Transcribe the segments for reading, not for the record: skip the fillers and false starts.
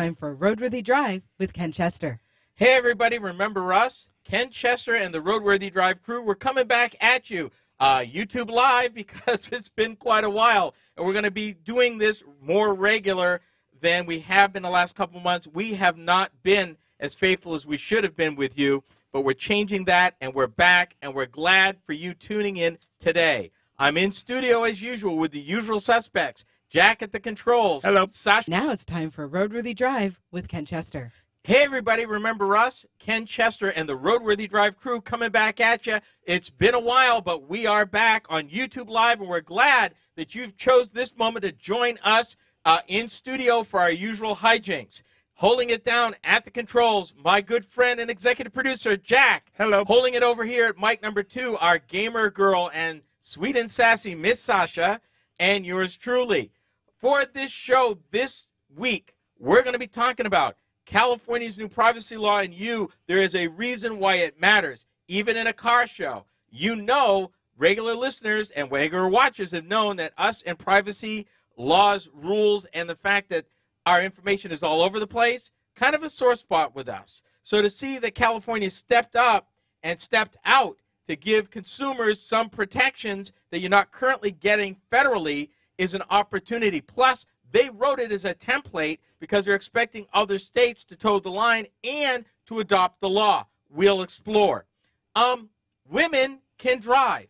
time for RoadWorthy Drive with Ken Chester. Hey, everybody, remember us? Ken Chester and the RoadWorthy Drive crew. We're coming back at you. YouTube Live, because it's been quite a while. And we're going to be doing this more regular than we have been the last couple months. We have not been as faithful as we should have been with you, but we're changing that, and we're back, and we're glad for you tuning in today. I'm in studio, as usual, with the usual suspects. Jack at the controls. Hello. Sasha. Now it's time for RoadWorthy Drive with Ken Chester. Hey, everybody, remember us? Ken Chester and the RoadWorthy Drive crew coming back at you. It's been a while, but we are back on YouTube Live, and we're glad that you've chose this moment to join us in studio for our usual hijinks. Holding it down at the controls, my good friend and executive producer, Jack. Hello. Holding it over here at mic number 2, our gamer girl and sweet and sassy Miss Sasha, and yours truly. For this show this week, we're going to be talking about California's new privacy law, and there is a reason why it matters. Even in a car show, regular listeners and regular watchers have known that us and privacy laws, rules, and the fact that our information is all over the place, kind of a sore spot with us. So to see that California stepped up and stepped out to give consumers some protections that you're not currently getting federally is an opportunity. Plus, they wrote it as a template because they're expecting other states to toe the line and to adopt the law. We'll explore. Women can drive.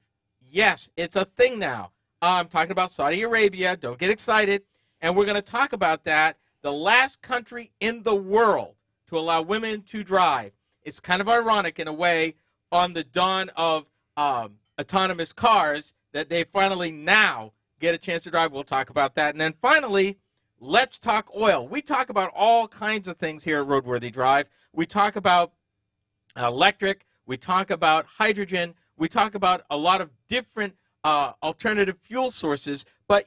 Yes, it's a thing now. I'm talking about Saudi Arabia. Don't get excited. And we're going to talk about that. The last country in the world to allow women to drive. It's kind of ironic in a way on the dawn of autonomous cars that they finally now get a chance to drive. We'll talk about that. And then finally, let's talk oil. We talk about all kinds of things here at RoadWorthy Drive. We talk about electric. We talk about hydrogen. We talk about a lot of different alternative fuel sources. But,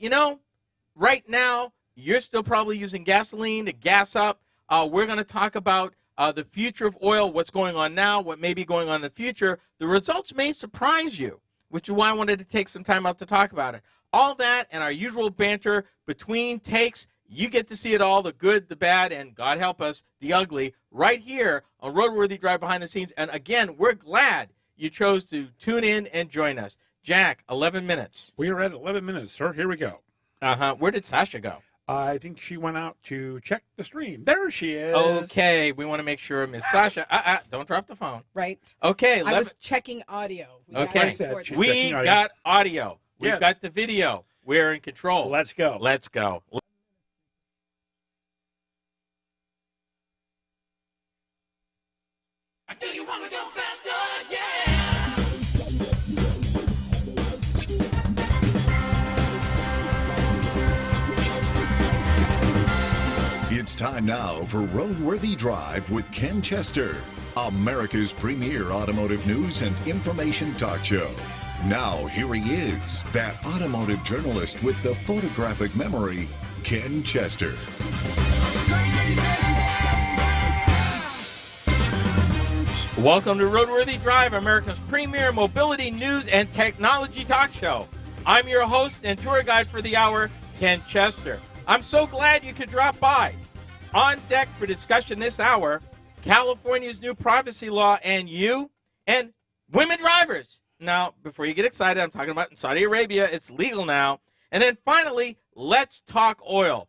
right now, you're still probably using gasoline to gas up. We're going to talk about the future of oil, what's going on now, what may be going on in the future. The results may surprise you, which is why I wanted to take some time out to talk about it. All that and our usual banter between takes, you get to see it all, the good, the bad, and God help us, the ugly, right here on RoadWorthy Drive Behind the Scenes. And again, we're glad you chose to tune in and join us. Jack, 11 minutes. We are at 11 minutes, sir. Here we go. Where did Sasha go? I think she went out to check the stream. There she is. Okay, we want to make sure Miss Sasha, don't drop the phone. Right. Okay. I was checking audio. Okay. We got audio. We've got the video. We're in control. Let's go. Let's go. Do you want to go faster? Yeah. It's time now for RoadWorthy Drive with Ken Chester, America's premier automotive news and information talk show. Now, here he is, that automotive journalist with the photographic memory, Ken Chester. Welcome to RoadWorthy Drive, America's premier mobility news and technology talk show. I'm your host and tour guide for the hour, Ken Chester. I'm so glad you could drop by. On deck for discussion this hour, California's new privacy law and you and women drivers. Now, before you get excited, I'm talking about in Saudi Arabia. It's legal now. And then finally, let's talk oil.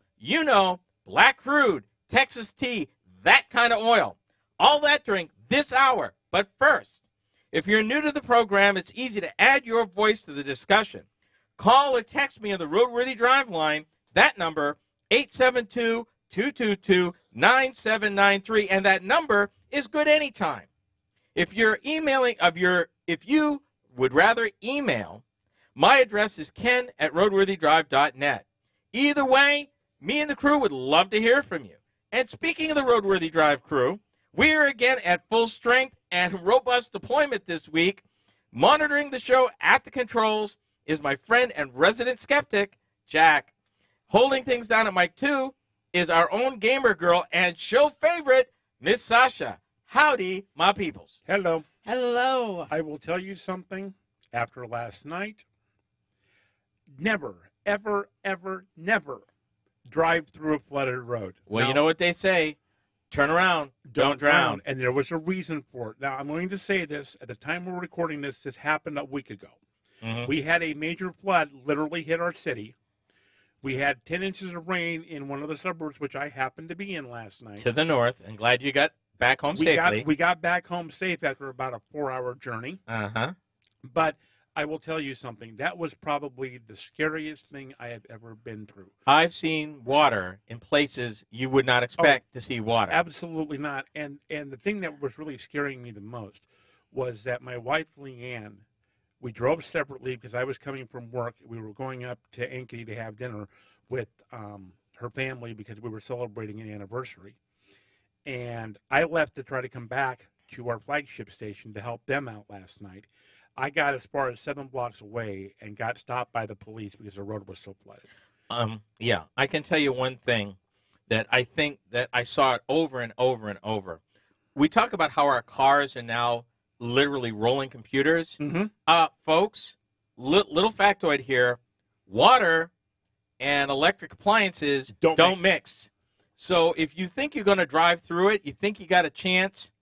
Black crude, Texas tea, that kind of oil. All that during this hour. But first, if you're new to the program, it's easy to add your voice to the discussion. Call or text me on the RoadWorthy Drive line. That number, 872-222-9793. And that number is good anytime. If you would rather email, my address is ken@roadworthydrive.net. Either way, me and the crew would love to hear from you. And speaking of the RoadWorthy Drive crew, we are again at full strength and robust deployment this week. Monitoring the show at the controls is my friend and resident skeptic, Jack. Holding things down at mic 2 is our own gamer girl and show favorite, Miss Sasha. Howdy, my peoples. Hello. Hello. I will tell you something. After last night, never, ever, ever, never drive through a flooded road. Well, Now, you know what they say. Turn around, don't drown. And there was a reason for it. Now, I'm going to say this. At the time we're recording this happened a week ago. Mhm. We had a major flood literally hit our city. We had 10 inches of rain in one of the suburbs, which I happened to be in last night. To the north, and glad you got back home safely. We got back home safe after about a 4-hour journey. Uh-huh. But I will tell you something. That was probably the scariest thing I have ever been through. I've seen water in places you would not expect to see water. Absolutely not. And the thing that was really scaring me the most was that my wife, Leanne, we drove separately because I was coming from work. We were going up to Ankeny to have dinner with her family because we were celebrating an anniversary. And I left to try to come back to our flagship station to help them out last night. I got as far as 7 blocks away and got stopped by the police because the road was so flooded. Yeah, I can tell you one thing that I think that I saw it over and over and over. We talk about how our cars are now literally rolling computers. Mm-hmm. Folks, little factoid here, water and electric appliances don't mix. So if you think you're going to drive through it, you think you got a chance.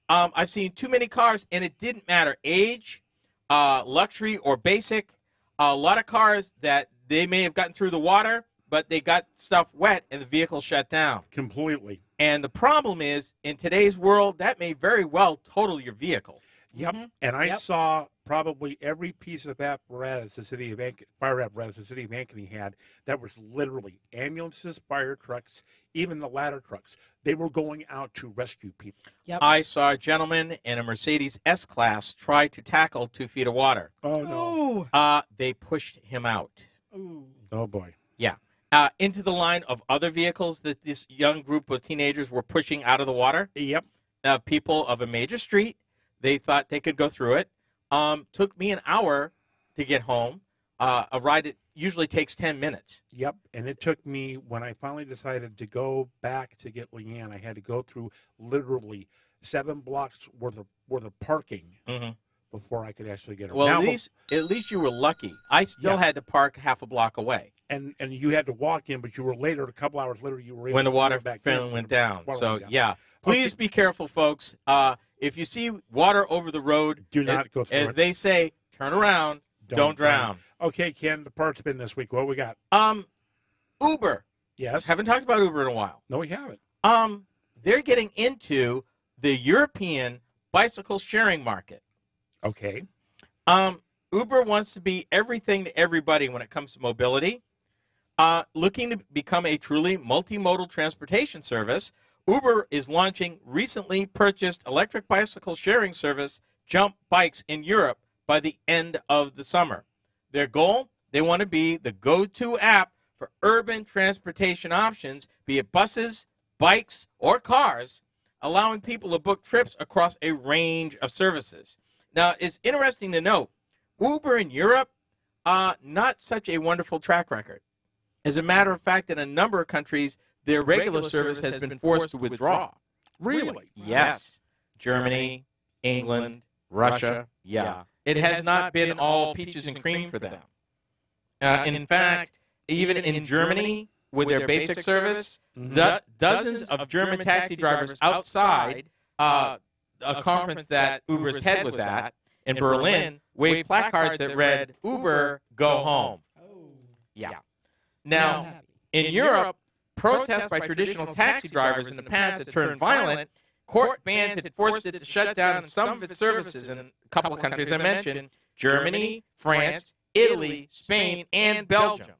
I've seen too many cars, and it didn't matter age, luxury, or basic. A lot of cars that they may have gotten through the water, but they got stuff wet, and the vehicle shut down. Completely. And the problem is, in today's world, that may very well total your vehicle. Yep. Mm-hmm. And I saw probably every piece of apparatus the city of fire apparatus the city of Ankeny had that was literally ambulances, fire trucks, even the ladder trucks. They were going out to rescue people. Yep. I saw a gentleman in a Mercedes S-Class try to tackle 2 feet of water. Oh, no. Ooh. They pushed him out. Ooh. Oh, boy. Yeah. Into the line of other vehicles that this young group of teenagers were pushing out of the water. Yep. People of a major street, they thought they could go through it. Took me an hour to get home. A ride that usually takes 10 minutes. Yep. And it took me, when I finally decided to go back to get Leanne, I had to go through literally 7 blocks worth of parking before I could actually get her. Well, Now, at least you were lucky. I still had to park half a block away. And you had to walk in, but you were later, a couple hours later, you were able When the to water go back finally in. went down. Water So, went down. yeah. Please be careful, folks. If you see water over the road, Do not go through as it. they say, turn around, don't drown. Okay, Ken, the part spin this week. What we got? Uber. Yes. Haven't talked about Uber in a while. No, we haven't. They're getting into the European bicycle sharing market. Okay. Uber wants to be everything to everybody when it comes to mobility. Looking to become a truly multimodal transportation service, Uber is launching recently purchased electric bicycle sharing service Jump Bikes in Europe by the end of the summer. Their goal? They want to be the go-to app for urban transportation options, be it buses, bikes, or cars, allowing people to book trips across a range of services. Now, it's interesting to note, Uber in Europe, not such a wonderful track record. As a matter of fact, in a number of countries, their regular service has been forced to withdraw. Really? Yes. Germany, England, Russia, yeah. It has not been all peaches and cream for them. In fact, even in Germany, with their basic service, dozens of German taxi drivers outside a conference that Uber's head was at in Berlin waved placards that read, "Uber, go home." Yeah. Now, in Europe, protests by traditional taxi drivers in the past had turned violent. Court bans had forced it to shut down some of its services in a couple of countries I mentioned: Germany, France, Italy, Spain, and Belgium.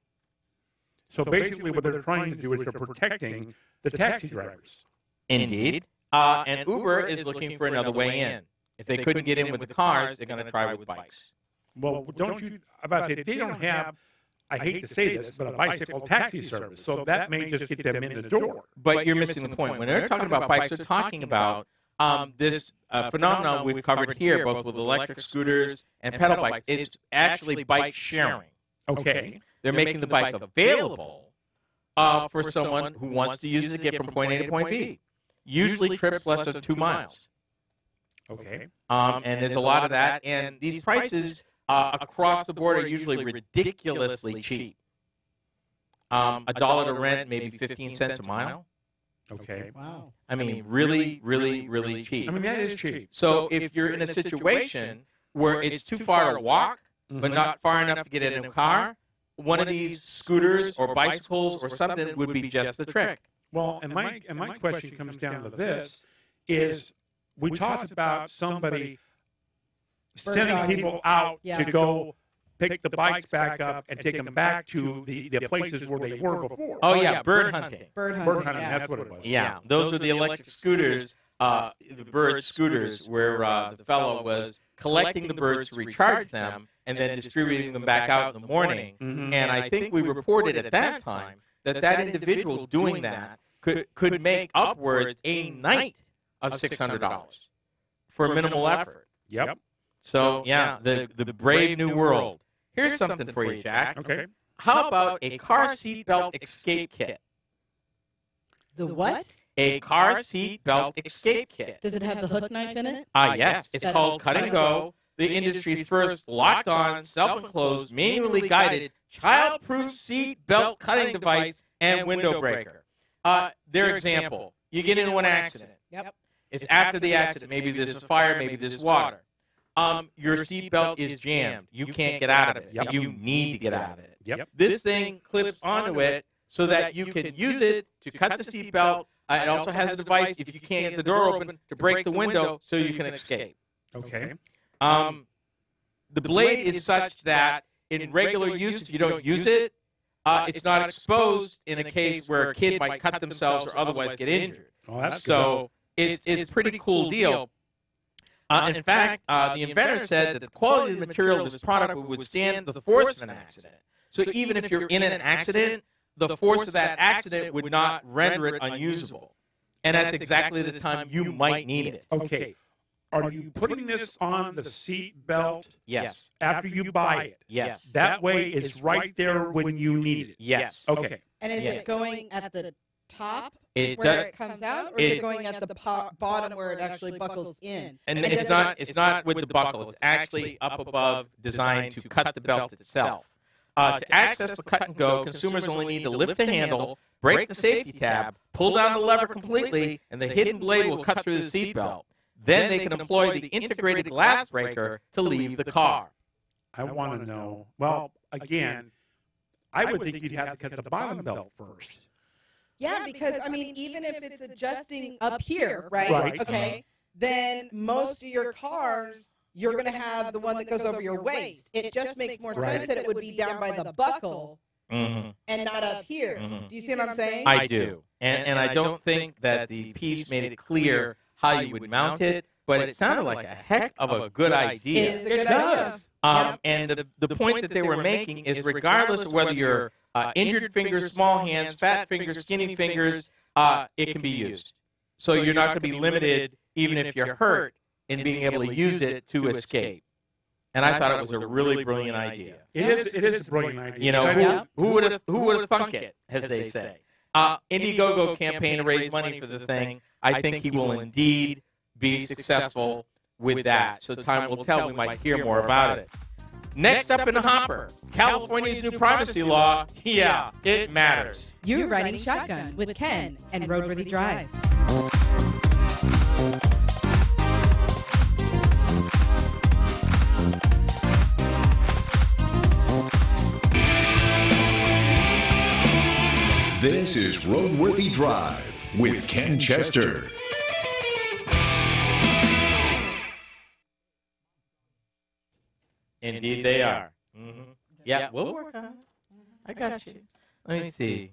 So basically what they're trying to do is they're protecting the taxi drivers. Indeed. And Uber is looking for another way in. If they couldn't get in with the cars, they're going to try with bikes. Well, don't you, about to say, they don't have, I hate to say this, but a bicycle taxi service. So that may just get them in the door. But you're missing the point. When they're talking about bikes, they're talking about this phenomenon we've covered here, both with electric scooters and pedal bikes. It's actually bike sharing. Okay. They're making the bike available for someone who wants to use it to get from point A to point B. Usually trips less than 2 miles. Okay. And there's a lot of that. And these prices across the board are usually ridiculously cheap. $1 to rent, maybe 15 cents a mile. Okay. Wow. I mean, really, really, really cheap. I mean, that is cheap. So if you're in a situation where it's too far to walk, but not far enough to get in a car, one of these scooters or bicycles or something would be just the trick. Well, and my question comes down to this: is we talked about somebody sending people out to go pick the bikes back up and take them back to the places where they were before. Oh, yeah, bird hunting. Bird Bird hunting. hunting, Yeah. that's what it was. Yeah, those are the electric scooters, the bird scooters, where the fellow was collecting the birds to recharge them and then distributing them back out in the morning. And I think we reported at that time that individual doing that could make upwards a night of $600 for minimal effort. Yep. So, yeah, the brave new world. Here's something for you, Jack. Okay. How about a car seatbelt escape kit? The what? A car seatbelt escape kit. Does it have the hook knife in it? Yes. It's called Cut and Go, the industry's first locked-on, self-enclosed, manually guided, child-proof seatbelt cutting device and window breaker. Their example, you get into an accident. Yep. It's after the accident. Maybe there's a fire, maybe there's water. Your seatbelt is jammed. You can't get out of it. Yep. You need to get out of it. Yep. This thing clips onto it so that you can use it to cut the seatbelt. It also has a device, if you can't get the door open, to break the window so you can escape. Okay. The blade is such that in regular use, if you don't use it, it's not exposed in a case where a kid might cut themselves or otherwise get injured. Well, that's So it's a pretty cool deal. In fact, the inventor said that the quality of the material of this product would withstand the force of an accident. So even if you're in an accident, the force of that accident would not render it unusable. And that's exactly the time you might need it. Okay. Are you putting this on the seat belt Yes. after you buy it? Yes. That way it's right there when you need it. Yes. Okay. And is Yeah. it going at the top It where does, it comes out, or is it- it going at the bottom where it actually buckles in? and it it's not with the buckle. It's actually up above, designed to cut the belt itself. To access the Cut and Go, consumers only need to lift the handle, break the safety tab, pull down the lever completely, and the hidden blade will cut through the seatbelt. Then they can employ the integrated glass breaker to leave the car. I want to know. Well, again, I would think you'd have to cut the bottom belt first. Yeah, because I mean, even if it's adjusting up here, right? Right. Okay. Then most of your cars, you're going to have the one that goes over your waist. It just makes more Right. sense that it would be down by the buckle Mm-hmm. and not up here. Mhm. Do you see what I'm saying? I do. And I don't think that the piece made it clear how you would mount it, but it sounded like a heck of a good idea. It is a good It does. idea. And the point that they were making is regardless of whether you're injured fingers, small hands, fat fingers, skinny fingers, it can be used. So you're not going to be limited, even if you're hurt, in being able to use it to escape. And I thought it was a really brilliant idea. It is a brilliant idea. You know, Yeah. who would have thunk it, as they say. Indiegogo campaign to raise money for the thing. I think he will indeed be successful with that. So time will tell. We might hear more about it. Next up in the hopper, California's new privacy law. Yeah, it matters. You're riding shotgun with Ken and RoadWorthy Drive. This is RoadWorthy Drive with Ken Chester. Indeed, they are. Mm-hmm. Yeah, we'll work on it. I got you. Let me see.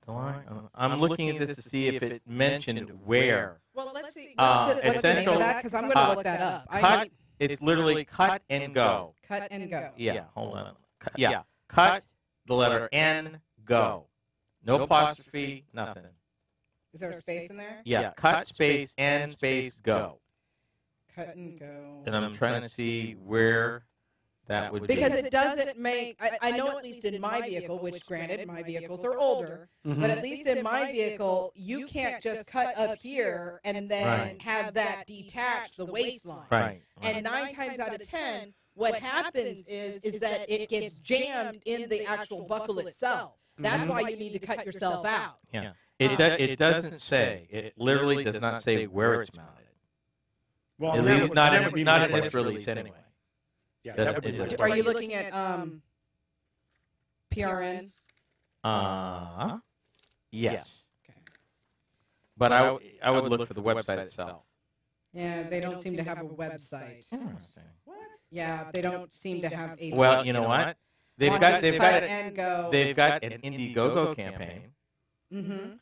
I'm looking at this to see if it mentioned where. Well, let's see. What's What's the name of that? Because I'm going to look that up. Cut. It's literally cut and go. Cut and go. Yeah, hold on. Cut, the letter N, go. No apostrophe, nothing. Is there a space in there? Yeah, cut, space, N, space, go. Cut and go. And I'm trying to see where that would be. Because it doesn't make, I know at least in my vehicle, which granted my vehicles are older, but at least in my vehicle, you can't just cut up here and then Right. have that detach the waistline. Right. And 9 times out of 10, what happens is that it gets jammed in the actual buckle itself. That's why you need to cut yourself out. Yeah. It doesn't say. It literally does not say where it's mounted. Well, At least not in this release anyway. Yeah, Are you looking at PRN? Yes. Okay. But I would look for the website itself. Yeah, they don't seem to have a website. Interesting. What? Yeah, they don't seem to have a. Well, you know what? They've got an Indiegogo campaign. Mm-hmm.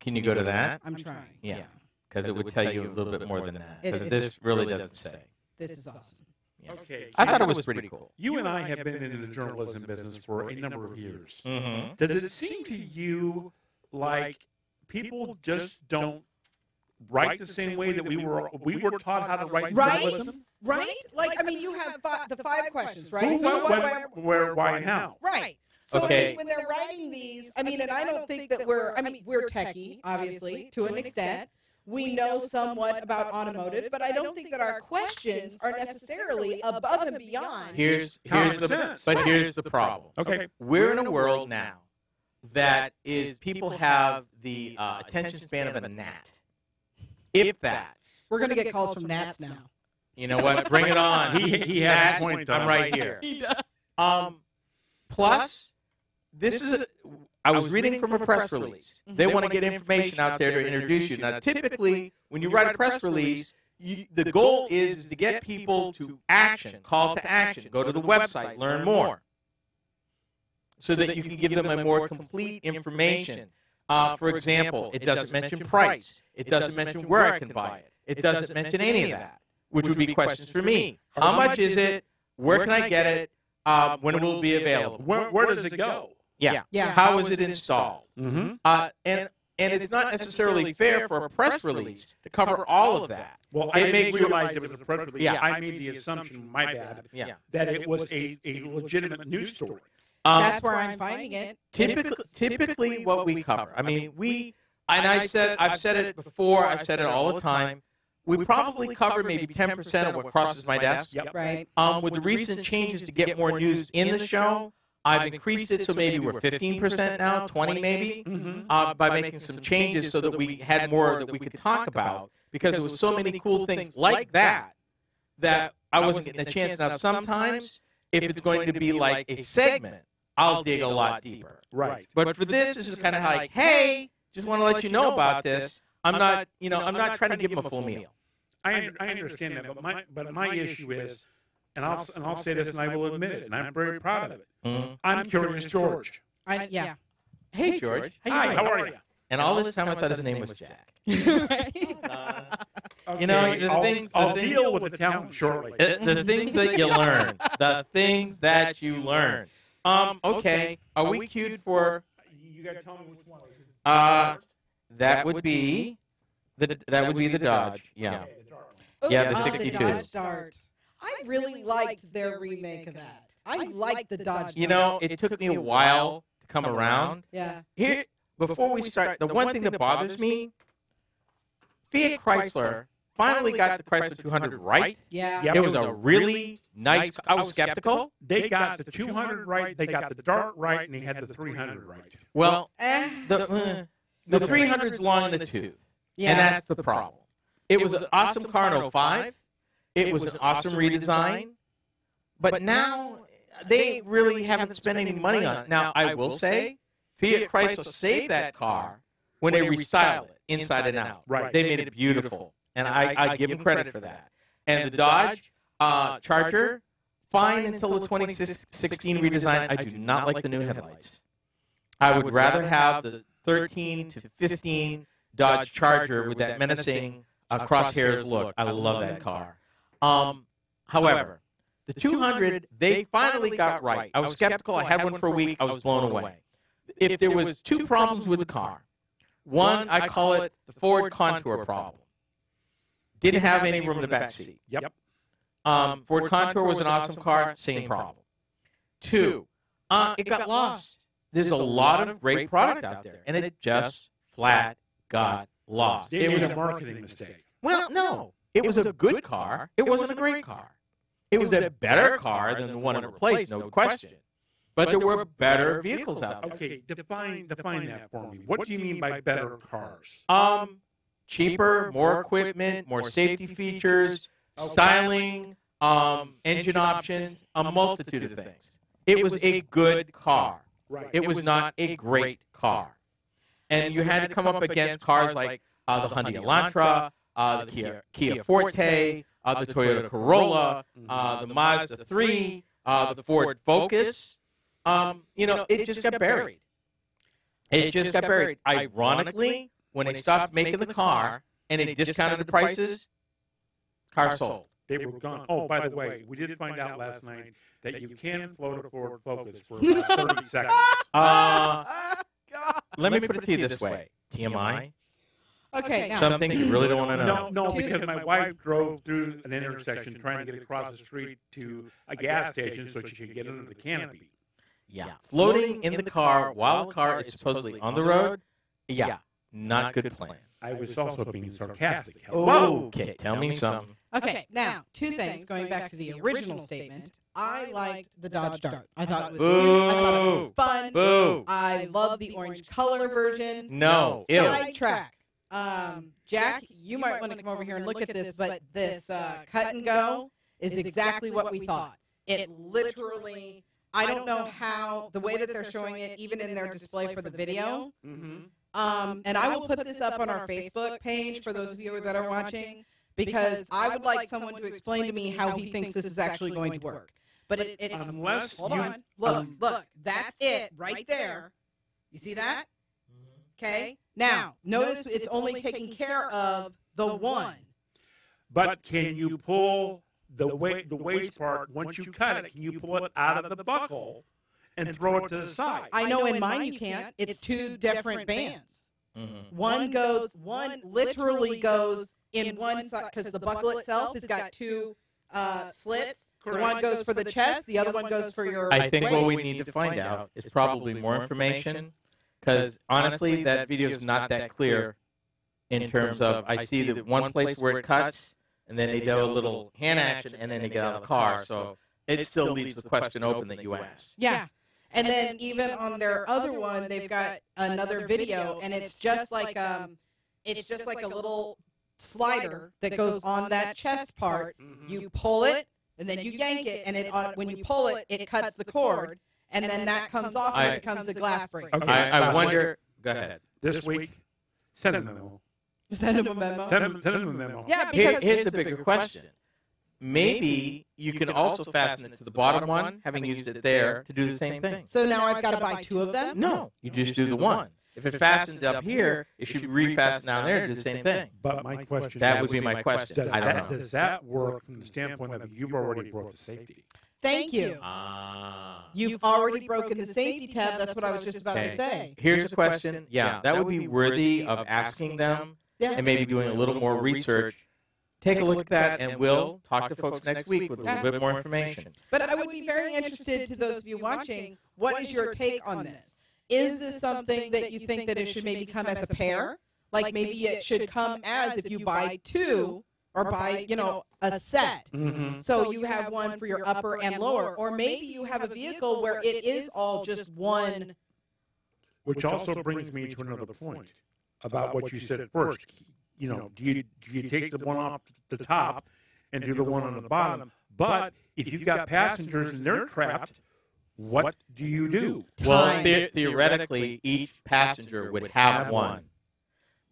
Can you go to that? I'm trying. Yeah. Because it would tell you a little bit more than that. Because this really doesn't say. This is awesome. Yeah. Okay. I thought it was pretty cool. You and I have been in the journalism business for a number of years. Mm-hmm. Does it seem to you like people just don't write the same way that we were taught how to write journalism? Right? Like, I mean, you have the 5 questions, right? Who, when, where, why, and how? Right. So Okay. I mean, when they're writing these, I mean, and I don't think that we're techie, obviously, to an extent. We know somewhat about automotive, but I don't think that our questions are necessarily above and beyond. Here's the problem. Okay. We're in a world now that is people have the attention span of a gnat. If that. We're going to get calls from gnats now. You know what? Bring it on. He has a point. I'm right here. He does. Plus, I was reading from a press release. They want to get information out there to introduce you. Now, typically, when you write a press release, the goal is to get people to action, call to action, go to the website, learn more, so that you can give them a more complete information. For example, it doesn't mention price. It doesn't mention where I can buy it. It doesn't mention any of that, which would be questions for me. How much is it? Where can I get it? When will it be available? Where does it go? Yeah. How is it installed? Mm-hmm. And it's not necessarily fair for a press release to cover all of that. Well, I didn't realize it was a press release. Yeah. I made the assumption, my bad, that it was a legitimate news story. That's where I'm finding it. Typically, what we cover. I mean, I've said it before. I've said it all the time. We probably cover maybe 10% of what crosses my desk. Yep. Right. With the recent changes to get more news in the show, I've increased it so maybe we're 15% now, 20 maybe, by making some changes so that we had more that we could talk about, because there was so many cool things like that I wasn't getting a chance. Now, sometimes, if it's going to be like a segment, I'll dig a lot deeper. Right. But for this is kind of like, hey, just want to let you know about this. I'm not trying to give them a full meal. I understand that, but my issue is, and I'll say this, and I will admit it, and I'm very proud of it. Mm-hmm. I'm Curious George. Yeah. Hey, George. Hi, how are you? And all this time I thought his name was Jack. Right. Okay, I'll deal with the talent shortly. The things that you learn. The things that you learn. Okay. Are we queued for? You got to tell me which one. That would be the Dodge. Yeah. Yeah, the 62. Dodge Dart. I really liked their remake of that. I liked the Dodge. You know, it took me a while to come around. Yeah. Here, before we start, the one thing that bothers me, Fiat Chrysler finally got the Chrysler 200 right. Yeah. Yep. It was a really nice. I was skeptical. They got the 200 right, they got the Dart right, and they had the 300 right. Well, the 300's long in the tooth, Yeah. and that's the problem. It was an awesome car in 05. It was an awesome redesign, but now they really haven't spent any money on it. Now, I will say, Fiat Chrysler saved that car when they restyled it inside and out. Right. They made it beautiful, and I give them credit for that. And the Dodge Charger, fine until the 2016 redesign. I do not like the new headlights. I would rather have the 13 to 15 Dodge Charger with that menacing crosshairs look. I love that car. However, the 200, they finally got right. I was skeptical. I had one for a week. I was blown away. If there was 2 problems with the car, one, I call it the forward contour problem. Didn't have any room in the back seat. Yep. Ford Contour was an awesome car. Same problem. 2, it got lost. There's a lot of great product out there, and it just flat got lost. It was a marketing mistake. Well, no. It was a good car. It wasn't a great car. It was a better car than the one it replaced, no question. but there were better vehicles out there. Okay, define that for me. What do you mean by better cars? Cheaper, more equipment, more safety features, styling, engine options, a multitude of things. It was a good car. Right. It was not a great car. And you had to come up against cars like the Hyundai Elantra, the Kia Forte, the Toyota Corolla, the Mazda 3, the Ford Focus. It just got buried. It just got buried. Ironically, when they stopped making the car and they discounted the prices, car sold. They were gone. Oh, by the way, we did find out last night that you can float a Ford Focus for about 30 seconds. Let me put it to you this way. TMI? Okay, now. Something you really don't want to know. No, because my wife drove through an intersection trying to get across the street to a gas station so she could get under the canopy. Yeah. Floating in the car while the car is supposedly on the road, not good plan. I was also being sarcastic. Whoa. Okay, tell me something. Okay, now, two things going back to the original statement. I liked the Dodge Dart. I thought it was cute. I thought it was fun. Boo. I love the orange color version. No. Ew. Sidetrack. Jack, you might want to come over here and look at this, but this cut and go is exactly what we thought. It literally, I don't know how, the way that they're showing it, even in their display for the video. And I will put this up on our Facebook page for those of you that are watching, because I would like someone to explain to me how he thinks this is actually going to work. But it's, hold on, look, that's it right there. You see that? Okay. Now, notice it's only taking care of the one. But can you pull the waist part, once you cut it, can you pull it out of the buckle and throw it to the side? I know in mine you can't. It's two different bands. One literally goes in one side, because the buckle itself has got two slits. The one goes for the chest, the other one goes for your I think waist. what we need to find out is probably more information, because honestly, that video is not that clear in terms of, I see that one place where it cuts, and then they do a little hand action, and then they get out of the car. So it still leaves the question open that you asked. Yeah. And then even on their other one, they've got another video, and it's just like a little slider that goes on that chest part. You pull it, and then you yank it, and when you pull it, it cuts the cord, and then that comes off, and it becomes a glass break. Okay. I wonder. Go ahead. This week, send him a memo. Send him a memo. Send him a memo. Yeah, because Here's the bigger question. Maybe you can also fasten it to the bottom one, having used it there, to do the same thing. So now I've got to buy two of them? No, you just do the one. If it fastened up here, it should refasten down there to do the same thing. But my question That would be my question. I don't know. Does that work from the standpoint of you've already broke the safety? Thank you. You've already broken the safety tab. That's what I was just about to say. Here's a question. Yeah, that would be worthy of asking them and maybe doing a little more research. Take a look at that, and we'll talk to folks next week with a little bit more information. But I would be very interested, to those of you watching, what is your take on this? Is this something that you think that it should maybe come as a pair? Like maybe it should come as, if you buy two, or buy, a set. So you have one for your upper and lower. Or maybe you have a vehicle where it is all just one. Which also brings me to another point about what you said at first. Do you take the one off the top and do the one on the bottom? But if you've got passengers and they're trapped, what do you do? Well, theoretically, each passenger would have one.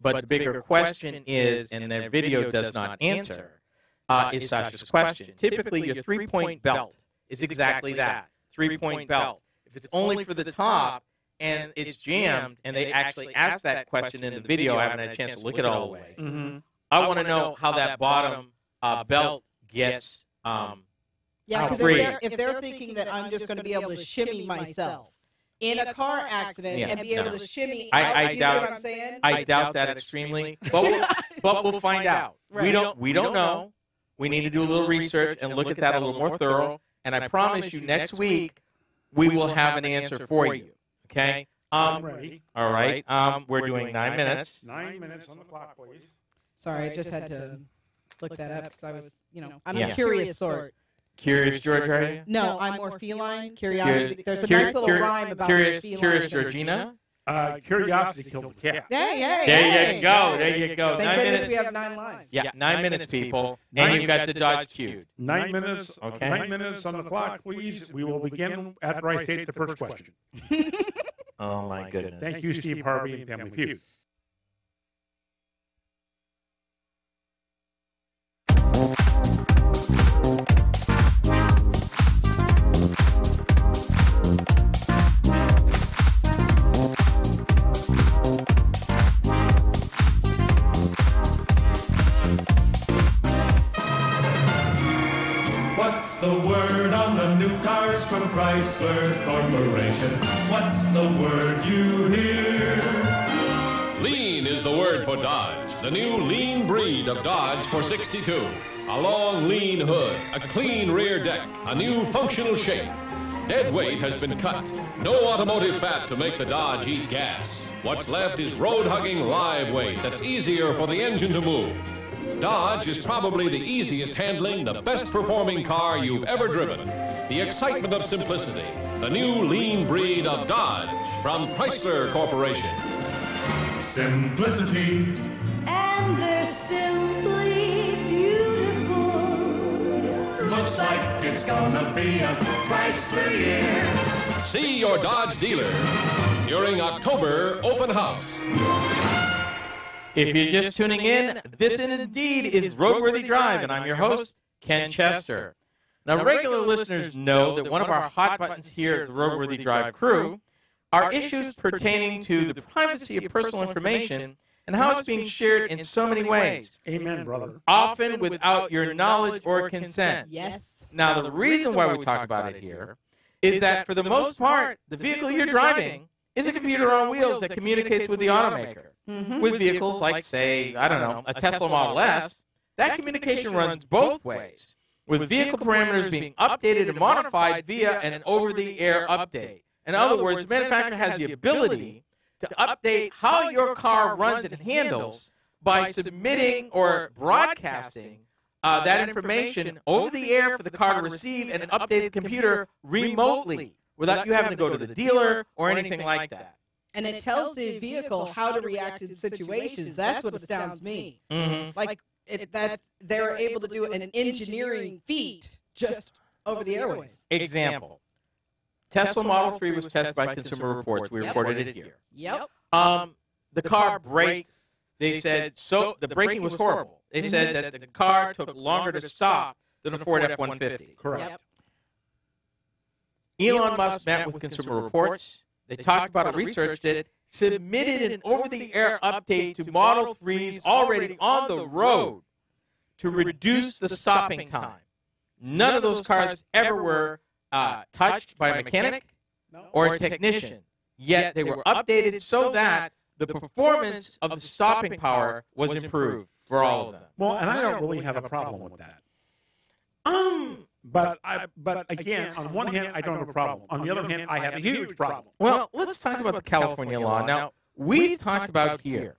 But the bigger question is, and the video does not answer, is Sasha's question. Typically, your three-point belt is exactly that, three-point belt. If it's only for the top and it's jammed, and they actually ask that question in the video, I haven't had a chance to look it all the way. I want to know how that bottom belt gets Yeah, because free. if they're thinking that I'm just going to be able to shimmy myself in a car accident and be able to shimmy out, you see what I'm saying? I doubt that extremely, but we'll find out. Right. We don't know. We need to do a little research and look at that a little more thorough. And I promise you, next week we will have an answer for you. Okay. I'm ready. All right. We're doing 9 minutes. 9 minutes on the clock, please. Sorry, I just had to look that up because I was, I'm a curious sort. Curious George, are you? No, I'm more feline. Curiosity. There's a nice little rhyme about Curious feline. Georgina? Curiosity killed the cat. There you go. There you go. Thank goodness we have 9 lives. Yeah, 9 minutes, people. And you've got the Dodge queued. 9 minutes. Okay. 9 minutes on the clock, please. We will begin after I state the first question. Oh, my goodness. Thank you, Steve Harvey and Family Feud. What's the word on the new cars from Chrysler Corporation? What's the word you hear? Lean is the word for Dodge. The new lean breed of Dodge for 62. A long, lean hood, a clean rear deck, a new functional shape. Dead weight has been cut. No automotive fat to make the Dodge eat gas. What's left is road-hugging live weight that's easier for the engine to move. Dodge is probably the easiest handling, the best performing car you've ever driven. The excitement of simplicity. The new lean breed of Dodge from Chrysler Corporation. Simplicity. And they're simply beautiful. Looks like it's gonna be a Chrysler year. See your Dodge dealer during October open house. If you're just tuning in, this indeed is RoadWorthy Drive, and I'm your host, Ken Chester. Now, regular listeners know that one of our hot buttons here at the RoadWorthy Drive Crew are issues pertaining to the privacy of personal information and how it's being shared in so many ways. Amen, brother. Often without your knowledge or consent. Yes. Now, the reason why we talk about it here is that, for the most part, the vehicle you're driving is a computer on wheels that communicates with the automaker. Mm-hmm. With vehicles like, say, I don't know, a Tesla Model S, that communication runs both ways, with vehicle parameters being updated and modified via an over-the-air update. In other words, the manufacturer has the ability to update how your car runs and handles by submitting or broadcasting that information over the air for the car to receive and update the computer remotely without you having to go to the dealer or anything like that. And it tells the vehicle how to react in situations. That's what astounds me. Mm-hmm. Like, they're able to do an engineering feat just over the airways. Example. Tesla Model 3 was tested by Consumer Reports. We reported it here. Yep. The car braked. They said the braking was horrible. They said that the car took longer to stop than a Ford F-150. Correct. Yep. Elon Musk met with Consumer Reports. They talked about it, researched it, submitted an over-the-air update to Model 3s already on the road to reduce the stopping time. None of those cars ever were touched by a mechanic or a technician, yet they were updated so that the performance of the stopping power was improved for all of them. Well, and I don't really have a problem with that. But again, on one hand, I don't have a problem. On the other hand, I have a huge problem. Well, let's talk about the California law. Now, we've talked about here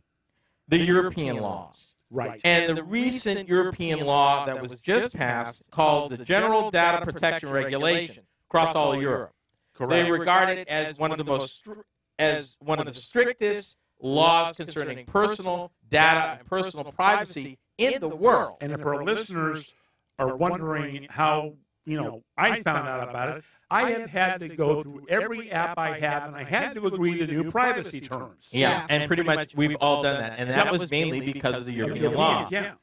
the European laws. Right. And the recent European law that was just passed called the General Data Protection Regulation across all of Europe. Correct. They regard it as one of the strictest laws concerning personal data and personal privacy in the world. And if our listeners are wondering how, I found out about it, I have had to go through every app I have, and I had to agree to new privacy terms. Yeah, and pretty much we've all done that. And that was mainly because of the European law. Yeah.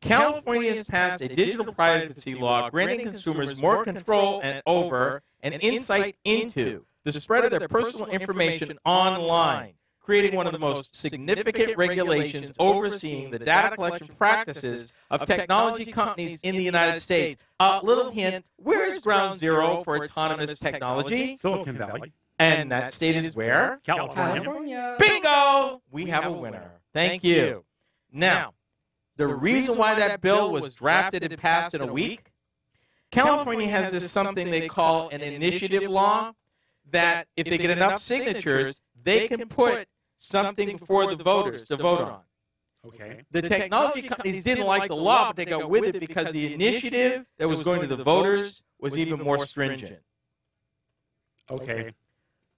California has passed a digital privacy law granting consumers more control over and insight into the spread of their personal information online, creating one of the most significant regulations overseeing the data collection practices of technology companies in the United States. A little hint, where's ground zero for autonomous technology? Silicon Valley. And that state is where? California. Bingo! We have a winner. Thank you. Now, the reason why that bill was drafted and passed in a week, California has this something they call an initiative law that if they get enough signatures, they can put something before the voters to vote on. Okay. The technology companies didn't like the law, but they got with it because the initiative that was going to the voters was even more stringent. Okay.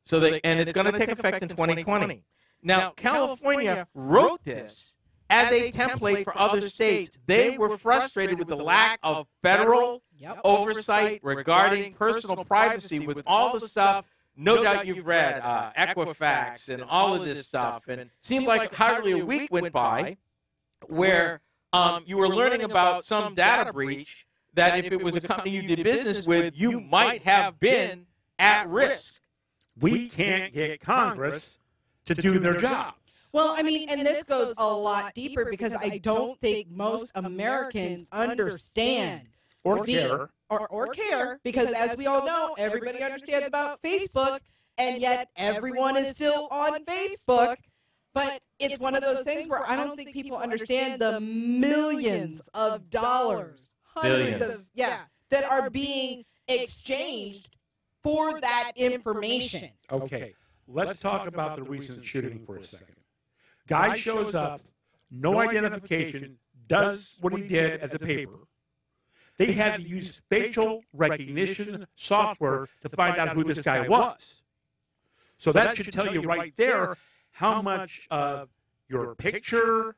So and it's going to take effect in 2020. Now, California wrote this as a template for other states. They were frustrated with the lack of federal oversight regarding personal privacy with all the stuff. No doubt you've read Equifax and all of this stuff. And it seemed like hardly a week went by where you were learning about some data breach that if it was a company you did business with, you might have been at risk. We can't get Congress to do their job. Well, I mean, and this goes a lot deeper because I don't think most Americans understand Or care. Or care, because as we all know, everybody understands about Facebook, and yet everyone is still on Facebook. But it's one of those things where I don't think people understand the millions of dollars, hundreds of, that are being exchanged for that information. Okay, let's talk about the recent shooting for a second. Guy shows up, no identification, does what he did at the paper. They had to use facial recognition software to find out who this guy was. So that should tell you right there how much of your picture,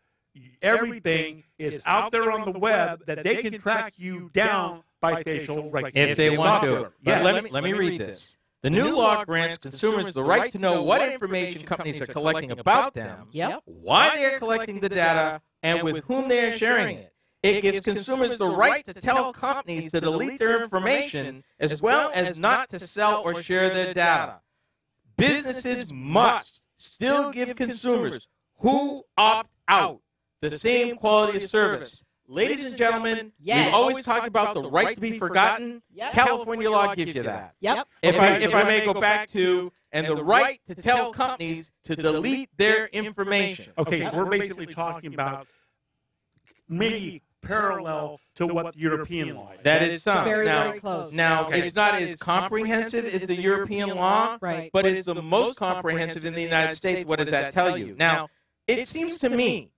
everything is out there on the web that they can track you down by facial recognition if they want software. to. But let me read this. The new law grants consumers the right to know what information companies are collecting about them, why they are collecting the data, and with whom they are sharing it. It gives consumers the right to tell companies to delete their information as well as not to sell or share their data. Businesses must still give consumers who opt out the same quality of service. Ladies and gentlemen, we've always talked about the right to be forgotten. California law gives you that. If I may go back to, and the right to tell companies to delete their information. Okay, so we're basically talking about maybe parallel to what the European law is. That is some. Very close. Now, it's not as comprehensive as the European law, but it's the most comprehensive in the United States. What does that tell you? Now, it seems to me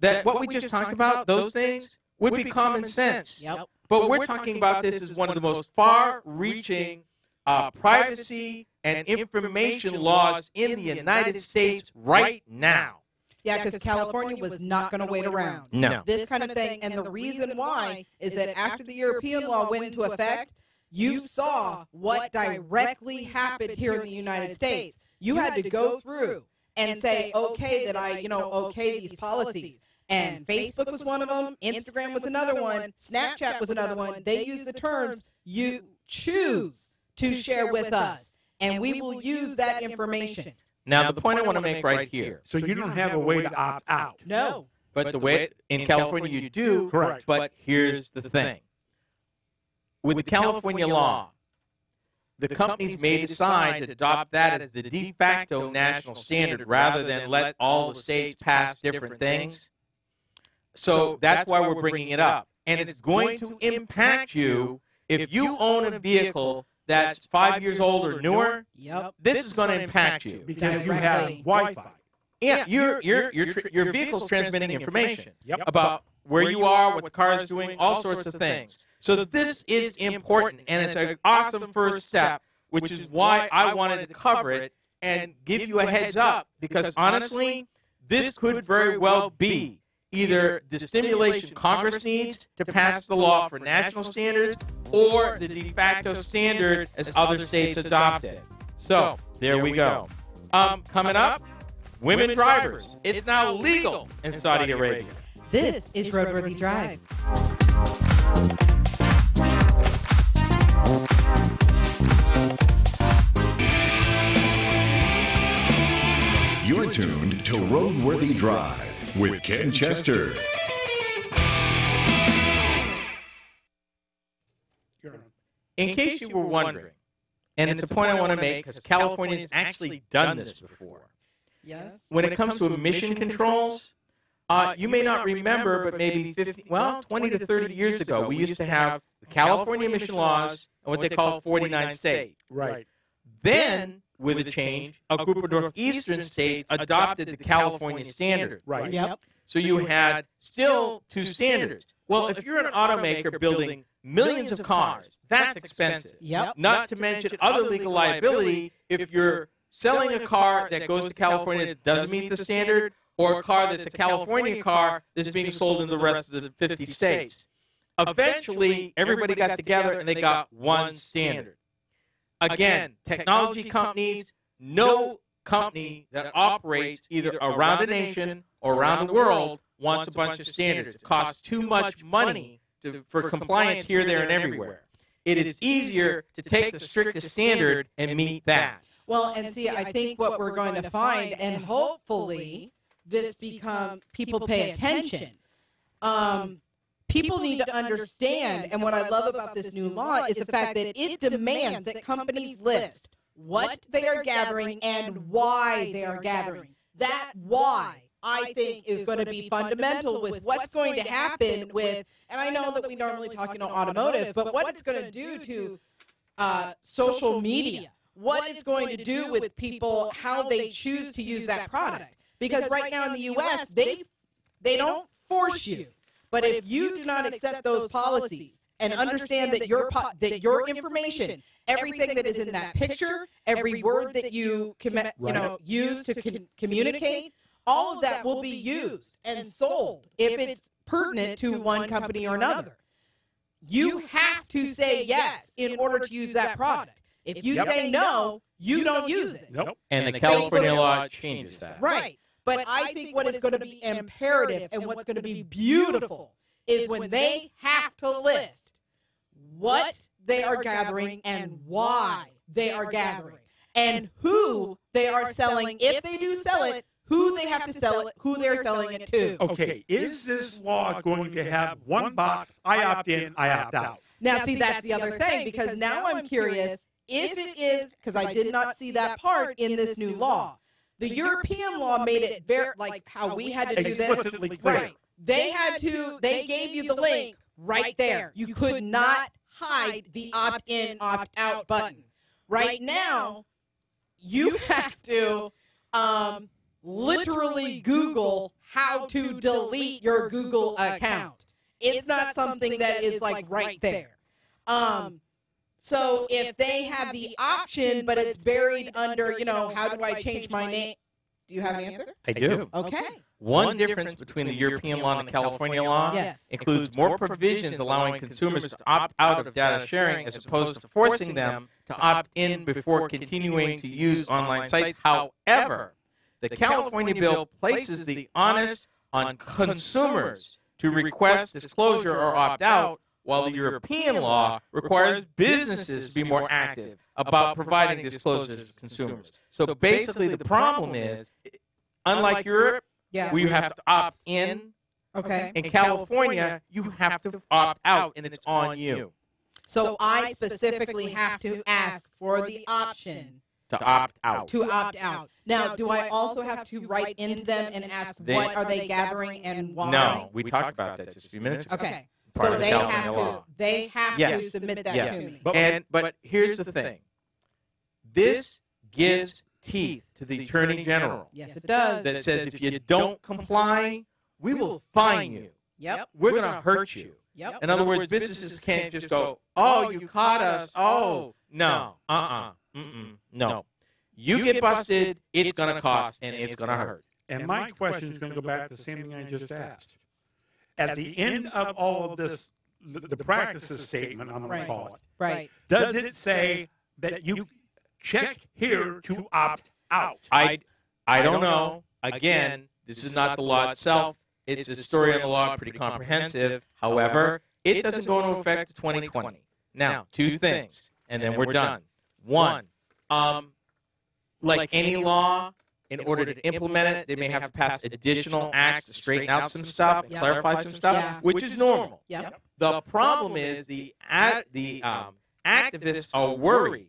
that what we just talked about, those things, would be common sense. But we're talking about this as one of the most far-reaching privacy and information laws in the United States right now. Yeah, because California was not going to wait around. No. This kind of thing. And the reason why is that after the European law went into effect, you saw what directly happened here in the United States. You had to go through and say, okay, that okay these policies. And Facebook was one of them. Instagram was another one. Snapchat was another one. They use the terms you choose to share with us, and we will use that information. Now, the point I want to make right here. So you don't have a way to opt out. No. But the way in California you do. Correct. But here's the thing. With the California law, the companies may decide to adopt that as the de facto national standard rather than let all the states pass different things. So that's why we're bringing it up. And it's going to impact you if you own a vehicle that's 5 years old or newer. This is going to impact you because you have Wi-Fi. Yeah, your vehicle's transmitting information about where you are, what the car is doing, all sorts of things. So this is important, and it's an awesome first step, which is why I wanted to cover it and give you a heads up, because honestly, this could very well be either the stimulation Congress needs to pass the law for national standards or the de facto standard as other states adopt it. So, there we go. Coming up, women drivers. It's now legal in Saudi Arabia. This is RoadWorthy Drive. You're tuned to RoadWorthy Drive with Ken Chester. In case you were wondering, and it's a point I want to make because California's actually done this before. Yes. When it comes to emission controls, you may not remember, but maybe 20 to 30 years ago, we used to have the California emission laws and what they call 49 state. Right. Then, with a change, a group of northeastern states adopted the California standard. Right. Yep. So you had still two standards. Well, if you're an automaker building millions of cars, that's expensive. Yep. Not to mention other legal liability if you're selling a car that goes to California that doesn't meet the standard, or a car that's a California car that's being sold in the rest of the 50 states. Eventually, everybody got together and they got one standard. Again, technology companies, no company that operates either around a nation or around the world wants a bunch of standards. It costs too much money for compliance here, there, and everywhere. It is easier to take the strictest standard and meet that. Well, and see, I think what we're going to find, and hopefully this people pay attention. People need to understand, and what I love about this new law is the fact that it demands that companies list what they are gathering and why they are gathering. That why, I think, is going to be fundamental with what's going to happen with, and I know that we normally talk, automotive, but what it's going to do to social media, what it's going to do with people, how they choose to use that product. Because right now in the U.S., they don't force you. But if you do not accept those policies and understand that your information, everything that is in that picture, every word that you use to communicate, all of that will be used and sold if it's pertinent to one company or another. You have to say yes in order to use that product. If you say no, you don't use it. Nope. And the California law changes that. Right. But I think what is going to be imperative and what's going to be beautiful is when they have to list what they are gathering and why they are gathering and who they are selling, if they do sell it, who they have to sell it, who they're selling it to. Okay, is this law going to have one box, I opt in, I opt out? Now, see, that's the other thing, because now I'm curious if it is, because I did not see that part in this new law. The European law made it very, like how we had to do this. Explicitly clear. Right. They gave you the link right there. You could not hide the opt-in, opt-out button. Right now, you have to literally Google how to delete your Google account. It's not something that is like right there. So if they have the option, but it's buried under, how do I change my name? Do you have an answer? I do. Okay. One difference between the European law and the California law includes more provisions allowing consumers to opt out of data sharing as opposed to forcing them to opt in before continuing to use online sites. However, the California bill places the onus on consumers to request disclosure or opt out, while the European law requires businesses to be more active about providing disclosures to consumers. So basically the problem is, unlike Europe, where you have to opt in, in California, you have to opt out, and it's on you. So I specifically have to ask for the option to opt out. To opt out. Now, do I also have to write into them and ask what are they gathering and why? No, we talked about that just a few minutes ago. Okay. So they have to submit that to me. But here's the thing. This gives teeth to the Attorney General. Yes, it does. That says if you don't comply, we will fine you. Yep. We're going to hurt you. Yep. In other words, businesses can't just go, oh, you caught us. Oh, no. No. You get busted, it's going to cost, and it's going to hurt. And my question is going to go back to the same thing I just asked. At the end of all of this, the practices statement, I'm going to call it, right? Does it say that you check here to opt out? I don't know. Again, this is not the law itself. It's a story on the law, pretty comprehensive. However, it doesn't go into effect to 2020. Now, two things, and then we're done. One, like any law, in order to implement it, they may have to pass additional acts to straighten out some stuff and clarify some stuff, which is normal. The problem is the activists are worried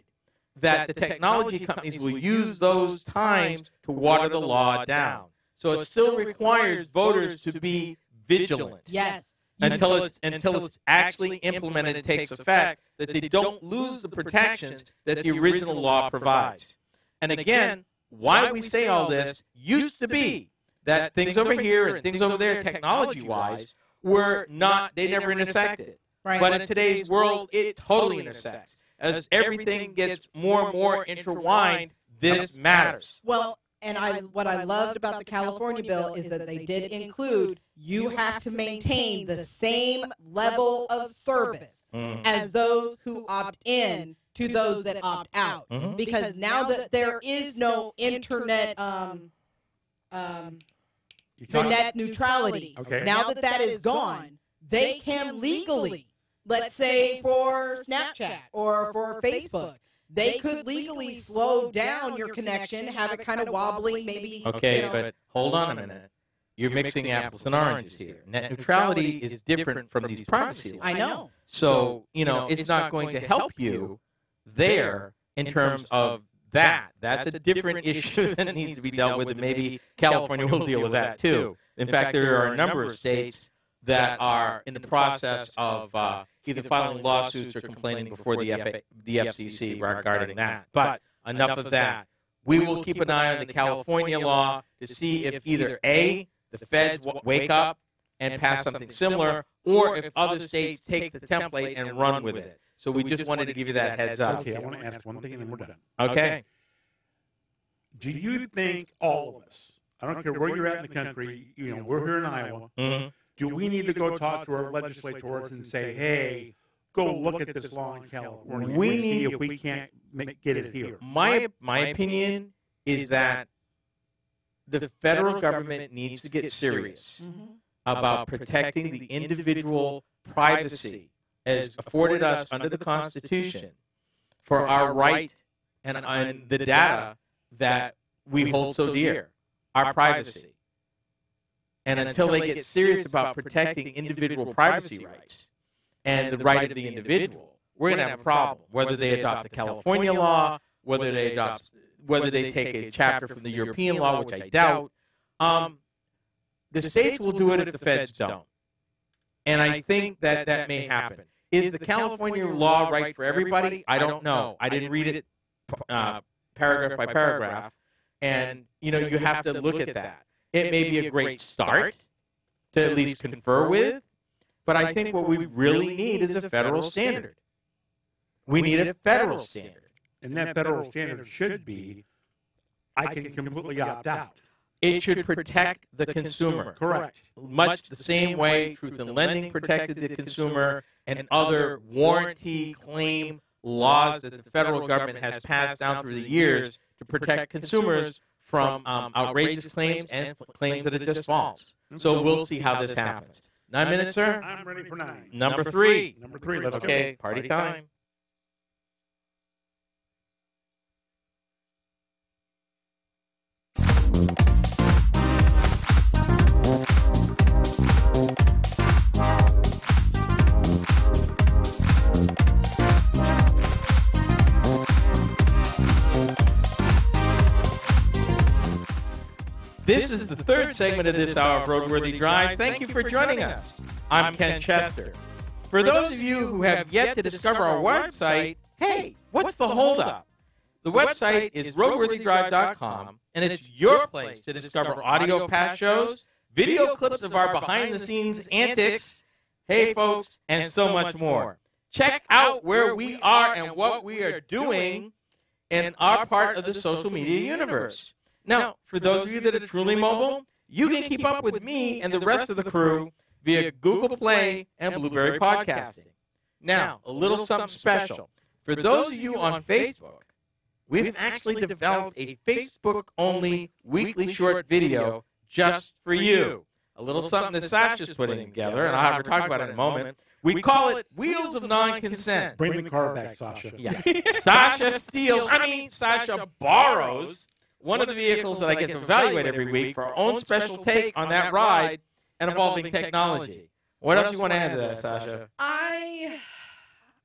that the technology companies will use those times to water the law down. So it still requires voters to be vigilant. Yes. Until it's actually implemented and takes effect, that they don't lose the protections that the original law provides. And again, why we say all this used to be that things over here and things over there, technology-wise, they never intersected. Right. But in today's world, it totally intersects. As everything gets more and more intertwined, this matters. Well, and what I loved about the California bill is that they did include you have to maintain the same level of service as those who opt in to those that opt out. Because now that there is no internet the net neutrality, now that is gone, they can legally, let's say for Snapchat or for Facebook, they could legally slow down your connection, have it kind of wobbly, maybe. Okay, but hold on a minute. You're mixing apples and oranges here. Net neutrality is different from these privacy laws. I know. So, it's not going to help you there in terms of that. That's a different issue that needs to be dealt with, and maybe California will deal with that too. In fact, there are a number of states that are in the process of either filing lawsuits or complaining before the FCC regarding that. But enough of that. We will keep an eye on the California law to see if either A, the feds wake up and pass something similar, or if other states take the template and run with it. So we just wanted to give you that heads up. Okay, I want to ask one thing and then we're done. Okay. Do you think all of us, I don't care where you're at in the country, we're here in Iowa, do we need to go talk to our legislators and say, hey, go look at this law in California and see if we can't get it here? My opinion is that the federal government needs to get serious about protecting the individual privacy as afforded us under the Constitution for our right and the data that we hold so dear, our privacy. And until they get serious about protecting individual privacy rights and the right of the individual, we're going to have a problem. Whether they adopt the California law, whether they take a chapter from the European law, which I doubt, the states will do it if the feds don't. And I think that may happen. Is the California law right for everybody? I don't know. I didn't read it paragraph by paragraph. And, you have to look at that. It may be a great start to at least confer with, but I think what we really need is a federal standard. We need a federal standard. And that federal standard should be, I can completely opt out. It should protect the consumer. Correct. Much the same way Truth in Lending protected the consumer and other warranty claim laws that the federal government has passed down through the years to protect consumers from outrageous claims and claims that are just false. So we'll see how this happens. 9 minutes, sir? I'm ready for 9. Number 3. Number 3, let's go. Okay, party time. This is the third segment of this hour of RoadWorthy Drive. Thank you for joining us. I'm Ken Chester. For those of you who have yet to discover our website, hey, what's the holdup? The website is RoadWorthyDrive.com, and it's your place to discover audio of past shows, video clips of our behind-the-scenes antics, hey, folks, and so much more. Check out where we are and what we are doing in our part of the social media universe. Now, for those of you that are truly mobile, you can keep up with me and the rest of the crew via Google Play and Blueberry Podcasting. Now, a little something special. For those of you on Facebook, we've actually developed a Facebook-only weekly short video just for you. A little something that Sasha's putting together, and I'll have her talk about it in a moment. We call it Wheels of Non-Consent. Bring the car back, Sasha. Yeah. Sasha borrows one of the vehicles that I get to evaluate every week for our own special take on that ride and evolving technology. What else you want to add to that, Sasha?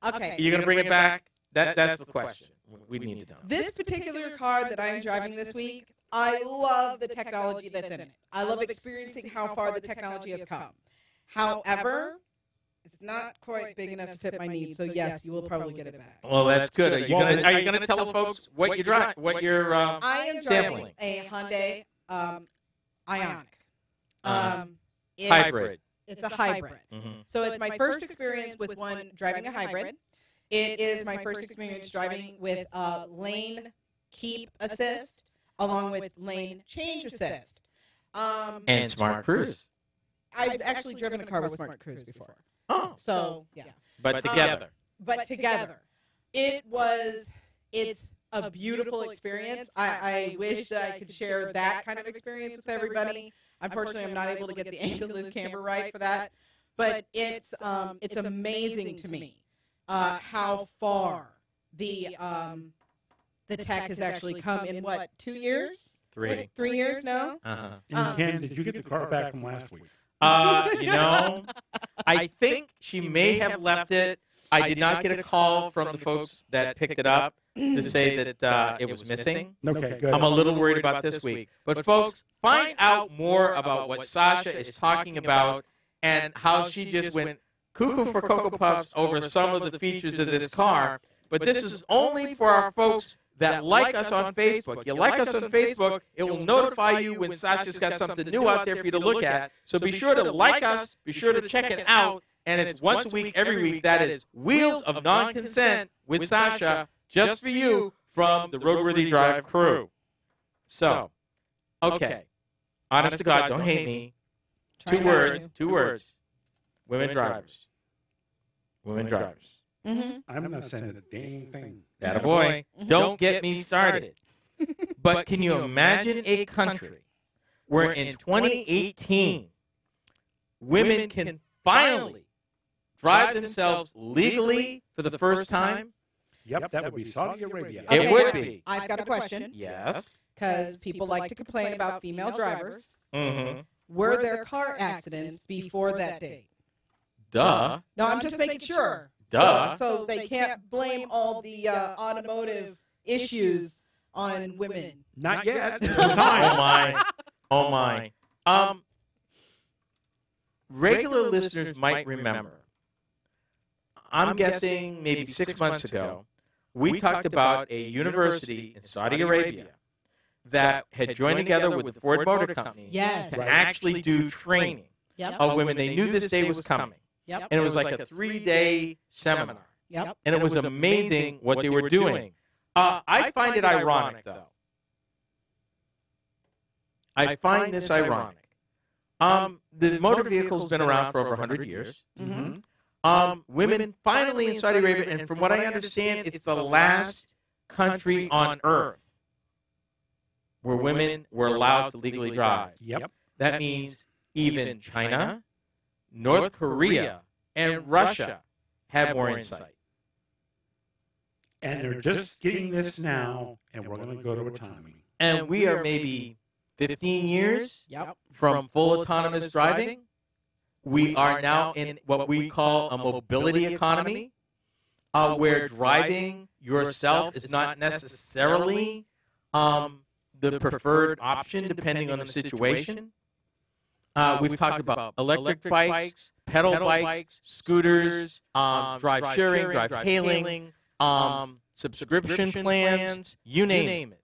Okay. Are you going to bring it back? That's the question we need to know. This particular car that I'm driving this week, I love the technology that's in it. I love experiencing how far the technology has come. However, it's not quite big enough to fit my needs, so yes, you will probably get it back. Well, that's good. Are you going to tell the folks what you're I am sampling? driving a Hyundai Ionic. Hybrid. It's a hybrid. So it's my first experience with one driving a hybrid. It is my first experience driving with lane keep assist along with lane change assist. And Smart Cruise. I've actually driven a car with Smart Cruise before. Oh. So, yeah. But together. It's a beautiful experience. I wish that I could share that kind of experience with everybody. Unfortunately, I'm not able to get the angle of the camera right for that. But it's amazing to me how far the tech has actually come in, what, 2 years? 3. 3 years now? And Ken, did you get the car back from last week? I think she may have left it. I did not get a call from the folks that picked it up to say that it was missing. Okay, good. I'm a little worried about this week. But, folks, find out more about what Sasha is talking about and how she just went cuckoo for Cocoa Puffs over some of the features of this car. But this is only for our folks that like us on Facebook. You like us on Facebook, it will notify you when Sasha's got something new out there for you to look at. So be sure to like us, be sure to check it out. And it's once a week, every week. That is Wheels of Non-Consent with Sasha, just for you from the RoadWorthy Drive Crew. So, okay. Honest to God, don't hate me. 2 words. Women drivers. Women drivers. I'm not saying a dang thing. Attaboy. Don't get me started. But can you imagine a country where in 2018, women can finally drive themselves legally for the first time? Yep, that would be Saudi Arabia. It would be. I've got a question. Yes. Because people like to complain about female drivers. Mm-hmm. Were there car accidents before that date? Duh. No, I'm just making sure. Duh. So they can't blame all the automotive issues on women. Not yet. Oh, my. Oh, my. Regular listeners might remember, I'm guessing maybe 6 months ago, we talked about a university in Saudi Arabia that had joined together with the Ford Motor Company Yes. to actually do training of women. They knew this day was coming. Yep. And it was like a 3-day seminar. Yep. And it was amazing what they were doing. I find it ironic, though. I find this ironic. The motor vehicle's been around for over 100 years. Women finally in Saudi Arabia, and from what I understand, it's the last country on earth where women were allowed to legally drive. Yep. That means even China, North Korea, and Russia have more insight. And they're just getting this now, and we're going to go to autonomy. And we are maybe 15 years Yep. from full autonomous driving. We are now in what we call a mobility economy, where driving yourself is not necessarily the preferred option depending on the situation. We've talked about electric bikes, pedal bikes, scooters, drive sharing, drive hailing, subscription plans, you name it.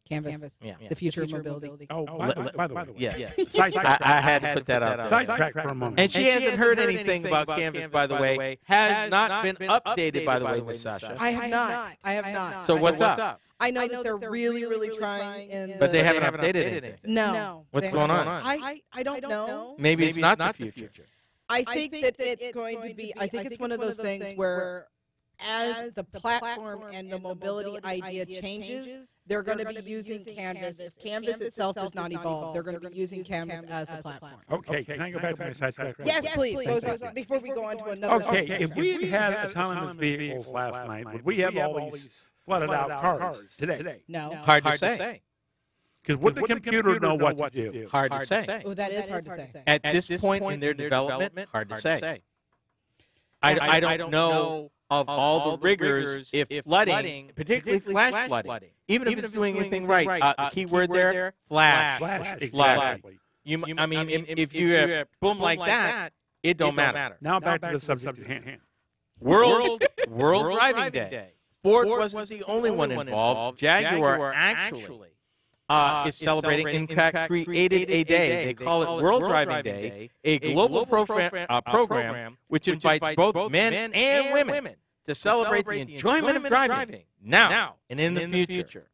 Canvas. Yeah. The future of mobility. Oh, by the way. Yes. Sidetrack. I had to put that out there. Sidetrack for a moment. And she hasn't heard anything about Canvas, by the way. Has not been updated, by the way, Miss Sasha. I have not. I have not. So what's up? I know that they're really, really trying. But they haven't updated anything. No. What's going on? I don't know. Maybe it's not the future. I think that it's going to be, I think it's one of those things where as the platform and the mobility idea changes, they're going to be using Canvas. If Canvas itself does not evolve, they're going to be using Canvas as the platform. Okay, can I go back to my sidetrack? Yes, please. Before we go on to another Okay, subject. if we had autonomous vehicles last night, would we have all these flooded out cars today? No. Hard to say. Because would the computer know what to do? Hard to say. Oh, that is hard to say. At this point in their development, hard to say. I don't know of all the rigors if flooding, particularly flash flooding, even if it's doing anything right. The key word there, flash. Exactly. I mean, if you boom like that, it don't matter. Now back to the subject at hand. World Driving Day. Ford wasn't the only one involved. Jaguar actually is celebrating, in fact, created a day. They call it World Driving Day, a global program which invites both men and women to celebrate the enjoyment of driving now and in the future.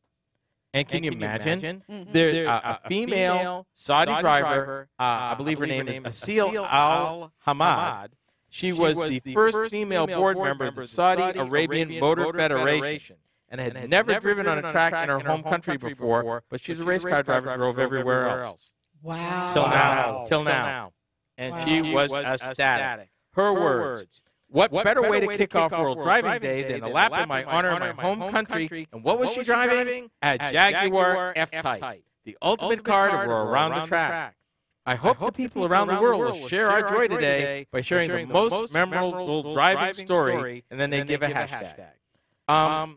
And can you imagine? There's a female Saudi driver, I believe her name is Asil Al-Hamad. She was the first female board member of the Saudi Arabian Motor Federation and had never driven on a track in her home country before, but she's a race car driver, drove everywhere else. Wow. Till now. And she was ecstatic. Her words. What better way to kick off World Driving Day than a lap in my honor in my home country? And what was she driving? A Jaguar F-Type, the ultimate car to go around the track. I hope the people around the world will share our joy today by sharing the most memorable driving story, and then they give a hashtag.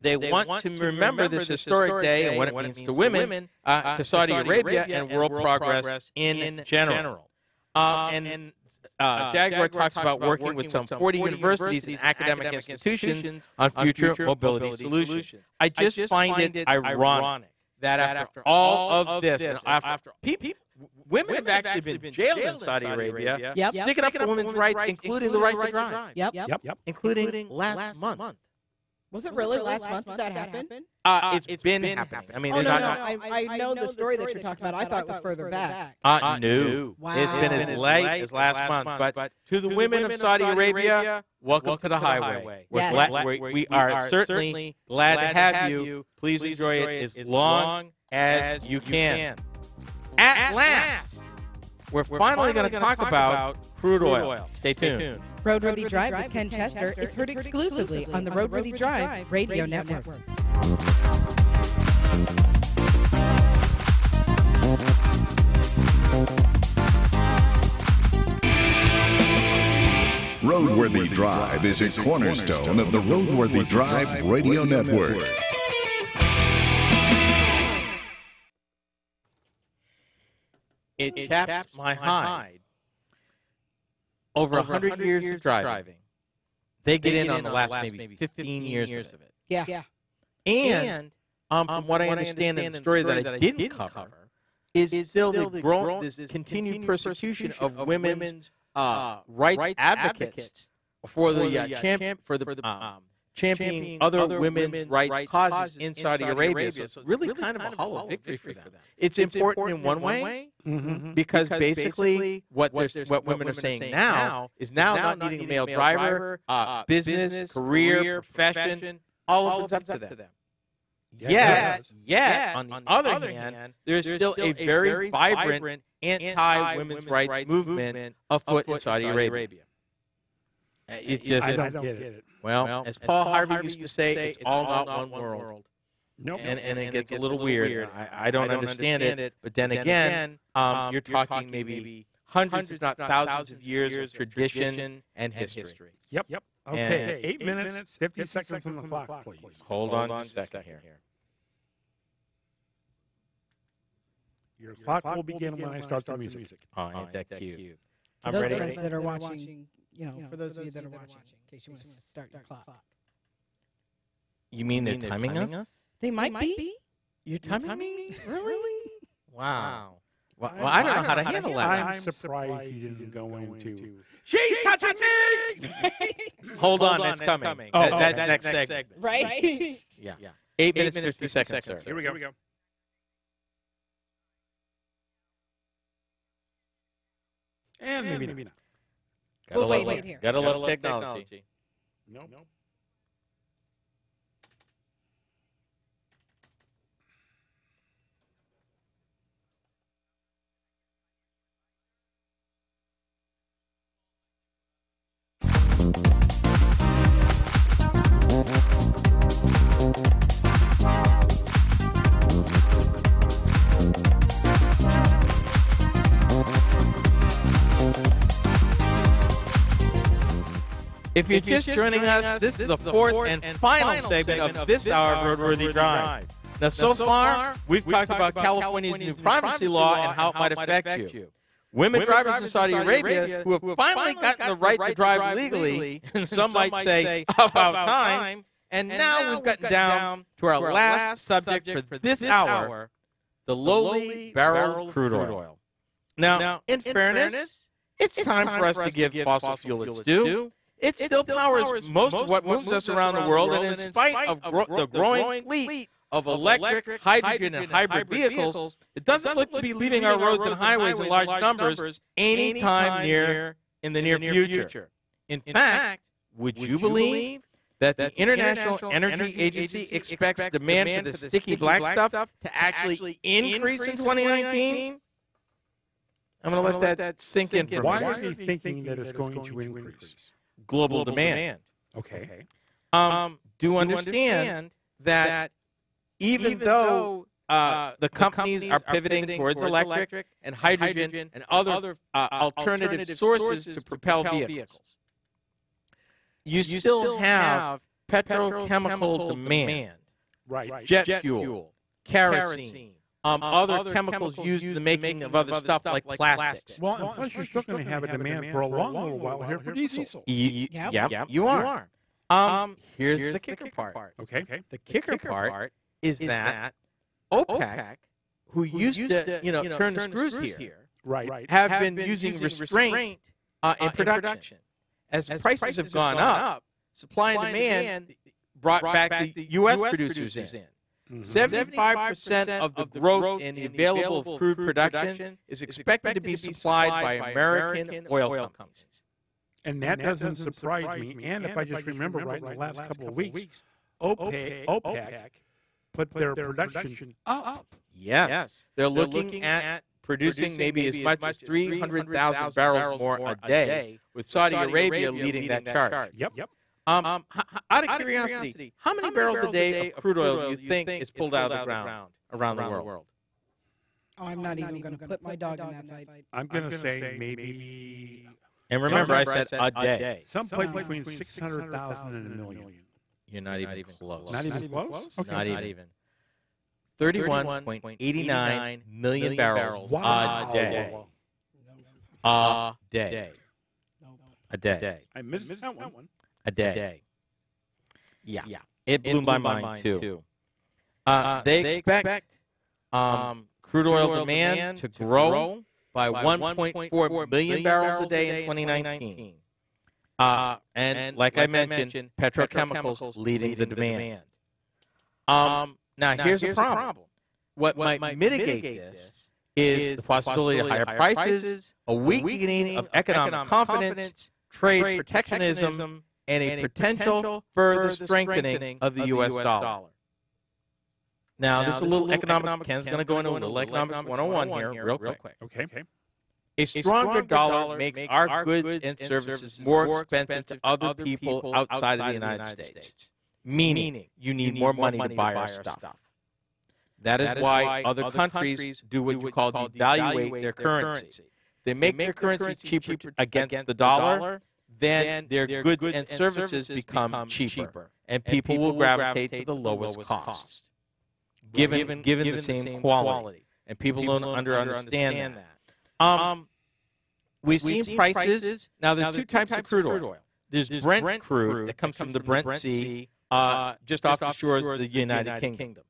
They want to remember this historic day and what it means to women, to Saudi Arabia, and world progress in general. Jaguar talks about working with some 40 universities and academic institutions on future mobility solutions. I just find it ironic that after all of this, and after women have actually been jailed in Saudi Arabia, sticking up for women's rights, including the right to drive, including last month. Was it really last month that happened? It's been happening. I mean, I know the story that you're talking about. I thought it was further back. No. Wow. It's been as late as last month. But to the women of Saudi Arabia, welcome to the highway. We are certainly glad to have you. Please enjoy it as long as you can. At last, we're finally going to talk about crude oil. Stay tuned. RoadWorthy Drive with Ken Chester is heard exclusively on the RoadWorthy Drive Radio Network. RoadWorthy Drive is a cornerstone of the RoadWorthy Drive Radio Network. It chaps my hide. Over 100 years of driving. They get in on the last maybe 15 years of it. Yeah. And from what I understand in the story that I didn't cover, is still this continued persecution of women's rights advocates for the championing other women's rights causes in Saudi Arabia. So it's really kind of a hollow victory for them. It's important in one way because basically what women are saying now is not needing a male driver, business, career, profession, all opens up to them. Yet, on the other hand, there's still a very vibrant anti-women's rights movement afoot in Saudi Arabia. It just I don't get it. Well, as Paul Harvey used to say, it's all not one world. Nope. And it gets a little weird. I don't understand it. But then again, you're talking maybe hundreds, if not thousands of years of tradition and history. Yep. Okay, 8 minutes, 50 seconds on the clock, please. Hold on just a second here. Your clock will begin when I start the music. Oh, ain't that cute. For I'm those ready. of us that are watching, for those of you that are watching, in case you want to start your clock. You mean they're timing us? They might be. You're timing me? Really? Wow. Well, I don't know how to handle that. I'm surprised he didn't go into, she's touching me! Hold on, that's coming. That's next segment. Right? Yeah. 8 minutes, 50 seconds, sir. Here we go. And maybe not. Gotta wait here. Gotta love technology. Nope. If you're just joining us, this is the fourth and final segment of this hour of RoadWorthy Drive. Now, so far, we've talked about California's new privacy law and how it might affect you. Women drivers in Saudi Arabia who have finally gotten the right to drive legally, and some might say, about time. And now we've gotten down to our last subject for this hour, the lowly barrel of crude oil. Now, in fairness, it's time for us to give fossil fuel its due. It still powers most of what moves us around the world, and in spite of the growing fleet of electric, hydrogen, and hybrid vehicles, it doesn't look to be leaving our roads and highways in large numbers anytime in the near future. In fact, would you believe that the International Energy Agency expects demand for the sticky black stuff to actually increase in 2019? I'm going to let that sink in for a minute. Why are they thinking that it's going to increase? Global demand. Okay. Do understand that even though the companies are pivoting towards electric and hydrogen and other alternative sources to propel vehicles, you still have petrochemical demand, Right. jet fuel, kerosene, other chemicals used in the making of other stuff like plastics. Well, and plus you're still going to have a demand for a long little while here for diesel. Yeah, you are. Here's the kicker part. Okay. The kicker part is that OPEC, who used to turn the screws here, Right. have been using restraint in production. As prices have gone up, supply and demand brought back the U.S. producers in. 75% of the growth in the available crude production is expected to be supplied by American oil companies. And that doesn't surprise me. And if I just remember right, in the last couple of weeks, OPEC put their production up. Yes. They're looking at producing maybe as much as 300,000 barrels more a day, with Saudi Arabia leading that charge. Yep. Out of curiosity, how many barrels a day of crude oil do you think is pulled out of the ground around the world? Oh, I'm not even going to put my dog in that fight. I'm going to say maybe... And remember, I said a day. Someplace between 600,000 and a million. You're not even close. Not even close? Okay. Not even. 31.89 million barrels a day. A day. A day. I missed that one. A day. Yeah. It blew my mind, too. They expect crude oil demand to grow by 1.4 million barrels a day in 2019. And like I mentioned, petrochemicals leading the demand. Now, here's the problem. What might mitigate this is the possibility of higher prices, a weakening of economic confidence, trade protectionism, and a potential further strengthening of the U.S. dollar. Now, this is a little economic. Ken's going to go into a little economics 101 here real quick. Okay. A stronger dollar makes our goods and services more expensive to other people outside of the United States, meaning you need more money to buy our stuff. That is why other countries do what you call devaluate their currency. They make their currency cheaper against the dollar, then their goods and services become cheaper, and people will gravitate to the lowest cost, given the same quality. And people don't understand that. We've seen prices. Now, there's two types of crude oil. There's Brent crude that comes from the Brent Sea, just off the shores of the United Kingdom.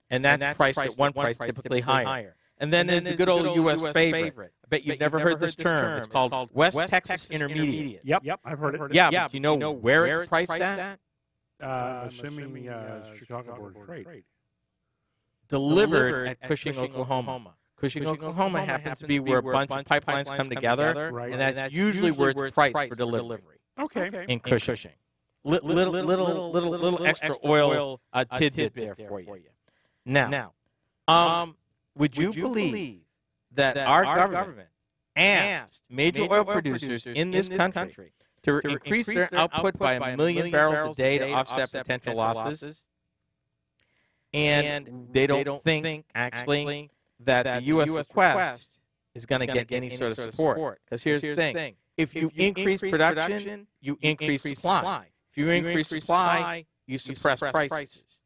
And that's priced at one price, typically higher. And then there's the good old U.S. favorite. I bet you've never heard this term. It's called West Texas Intermediate. Yep, I've heard it. Yeah, but you know where it's priced at? Assuming Chicago Board of Trade. Delivered at Cushing, Oklahoma. Cushing, Oklahoma happens to be where a bunch of pipelines come together, and that's usually where it's priced for delivery. Okay. In Cushing. Little extra oil tidbit there for you. Now, would you believe that our government asked major oil producers in this country to increase their output by 1 million barrels a day to offset potential losses? And they don't think, actually, that the U.S. request is going to get any sort of support. Because here's the thing. If you increase production, you increase supply. If you increase supply, you suppress prices.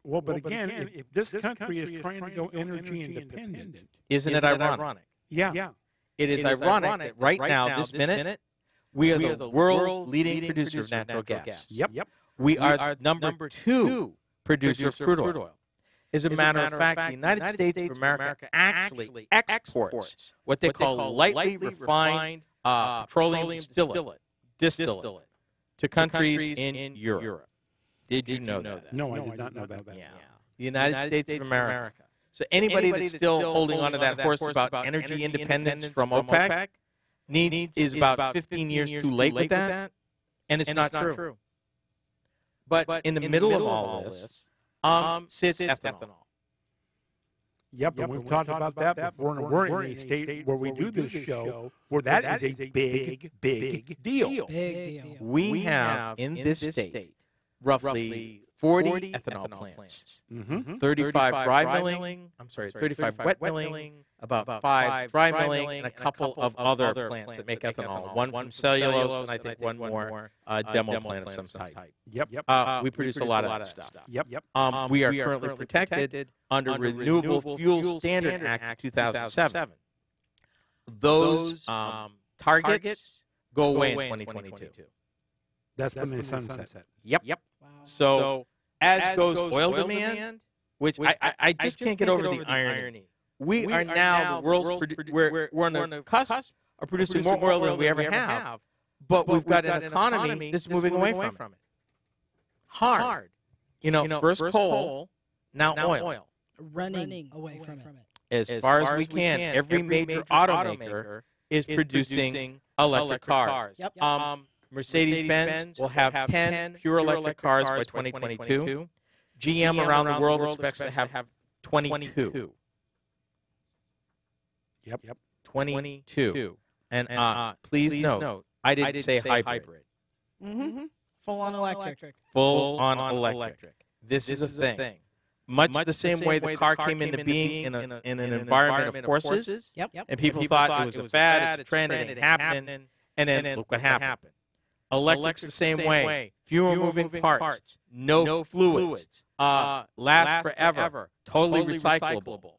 Well, but again, if this country is trying to go energy independent, isn't it ironic? Yeah. It is ironic that right now, this minute, we are the world's leading producer of natural gas. Yep. We are number 2 producer of crude oil. As a matter of fact, the United States of America actually exports what they call lightly refined petroleum distillate to countries in Europe. Did you know that? No, I did not know that. Yeah. The United States of America. So anybody that's still holding on to that horse about energy independence from OPEC is about 15 years too late with that, and it's not true. But in the middle of all this sits ethanol. Yep, and we've talked about that before, and we're in a state where we do this show where that is a big, big deal. Big deal. We have in this state roughly 40 ethanol plants, 35 dry milling, 35 wet milling, about 5 dry milling, and a couple of other plants that make ethanol. One from cellulose, and I think one more demo plant of some type. We produce a lot of that stuff. We are currently protected under Renewable Fuel Standard Act 2007. Those targets go away in 2022. That's when the sunset. Yep. Wow. So as goes oil demand, which I just can't get over the irony. We are now the world's we're on the cusp of producing more oil than we ever have, but we've got an economy that's moving away from it. Hard. First coal, now oil. Running away from it. As far as we can, every major automaker is producing electric cars. Mercedes-Benz will have 10 pure electric cars by 2022. GM around the world expects to have 22. 22. And please note, I didn't say hybrid. Full on electric. Full on electric. This is a thing. Much the same way the car came into being in an environment of horses, and people thought it was a fad, it's a trend, and it happened, and then look what happened. Electric's the same way. Fewer moving parts, no fluids, last forever, totally recyclable.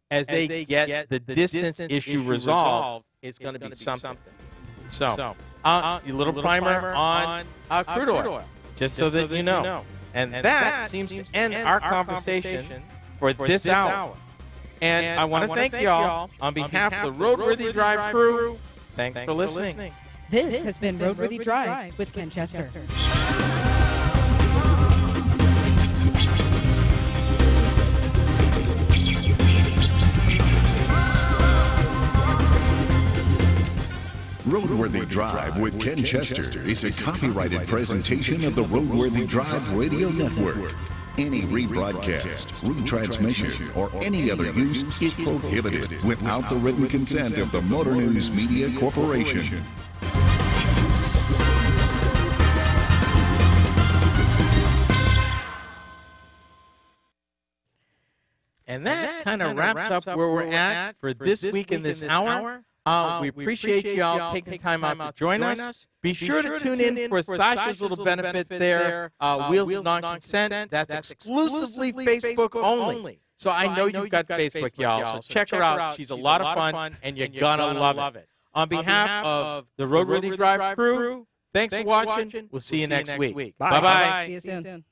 As they get the distance issue resolved, it's going to be something. So, a little primer on crude oil, just so that you know. And that seems to end our conversation for this hour. And I want to thank y'all on behalf of the RoadWorthy Drive Crew. Thanks for listening. This has been RoadWorthy Drive with Ken Chester. RoadWorthy Drive with Ken Chester is a copyrighted presentation of the RoadWorthy Drive Radio Network. Any rebroadcast, retransmission, or any other use is prohibited without the written consent of the Motor News Media Corporation. And that kind of wraps up where we're at for this week in this hour. We appreciate y'all taking time out to join us. Be sure to tune in for Sasha's little benefit there, Wheels of Non-Consent. That's exclusively Facebook only. So I know you've got Facebook, y'all, so check her out. She's a lot of fun, and you're going to love it. On behalf of the RoadWorthy Drive Crew, thanks for watching. We'll see you next week. Bye-bye. See you soon.